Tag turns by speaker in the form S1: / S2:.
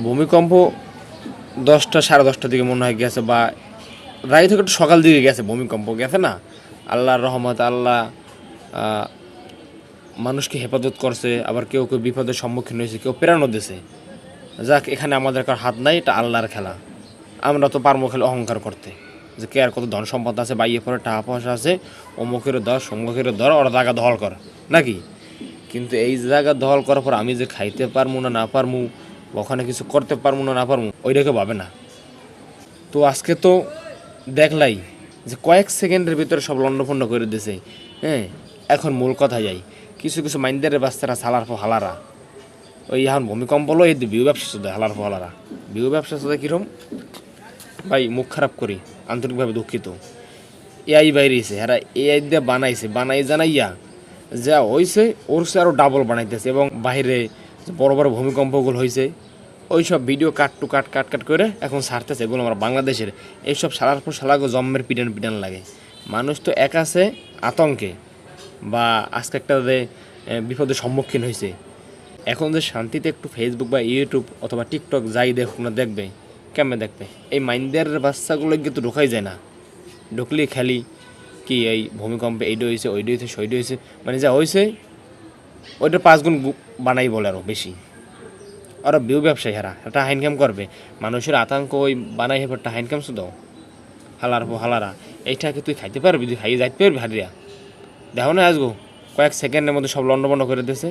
S1: ভূমিকম্প 10টা 10:30টার দিকে মনে হয় গেছে, বা রাত থেকে একটু সকাল দিকে গেছে, ভূমিকম্প গেছে না। আল্লাহর রহমত, আল্লাহ মানুষকে হেফাজত করছে, আবার কেউ কেউ বিপদের সম্মুখীন হয়েছে, কেউ প্রেরণা দিয়েছে। যাক, এখানে আমাদের কার হাত নাই, এটা আল্লাহর খেলা। আমরা তো পারবো খেলে অহংকার করতে, যে কে আর কত ধন সম্পদ আছে, বাইয়ে পরে টাকা পয়সা আছে, অমুকের ধর সমুখের ধর, ওরা জায়গা দখল কর নাকি। কিন্তু এই জায়গা দখল করার পর আমি যে খাইতে পারবো না না পারবো, ওখানে কিছু করতে পারবো না না পারবো, ওইটাকে ভাবে না। তো আজকে তো দেখলাই যে কয়েক সেকেন্ডের ভিতরে সব লন্ডভন্ড করে দিছে। হ্যাঁ, এখন মূল কথা যাই, কিছু কিছু মাইন্দারের বাচ্চারা সালার পর হালারা, ওই এখন ভূমিকম্প হলো, এই বিউ ব্যবসা শুধু হালার পর হালারা। বিউ ব্যবসা শুধু কীরকম ভাই, মুখ খারাপ করি, আন্তরিকভাবে দুঃখিত। এআই বাইরেছে, হ্যাঁ এআই দিয়ে বানাই জানাইয়া যা হয়েছে ওর সে আরও ডাবল বানাইতেছে, এবং বাইরে বড় বড় ভূমিকম্পগুলো হয়েছে ওই সব ভিডিও কাট করে এখন ছাড়তেছে। এগুলো আমার বাংলাদেশের এইসব সারার পর সালাগো জম্মের পিটান লাগে। মানুষ তো এক আছে আতঙ্কে, বা আজকে একটা বিপদের সম্মুখীন হয়েছে। এখন যে শান্তিতে একটু ফেসবুক বা ইউটিউব অথবা টিকটক যাই দেখুক না, দেখবে কেমনে দেখবে, এই মাইন্ডের বাচ্চাগুলো কিন্তু ঢোকাই যায় না। ঢুকলি খালি কি এই ভূমিকম্পে এইটা হয়েছে, ওইটা হয়েছে, সইটা হয়েছে, মানে যা হয়েছে ওইটা 5 গুণ বানাই বলে আরও বেশি। ওরা বিউ ব্যবসায়ী, হারা একটা ইনকাম করবে, মানুষের আতঙ্ক ওই বানাই হেবার টাকা ইনকাম শুধু হালারা। এইটাকে তুই খাইতে পারবি, তুই খাইয়ে যাইতে পারবি হারিয়া। দেখো না আসবো কয়েক সেকেন্ডের মধ্যে সব লন্ডভন্ড করে দিয়েছে।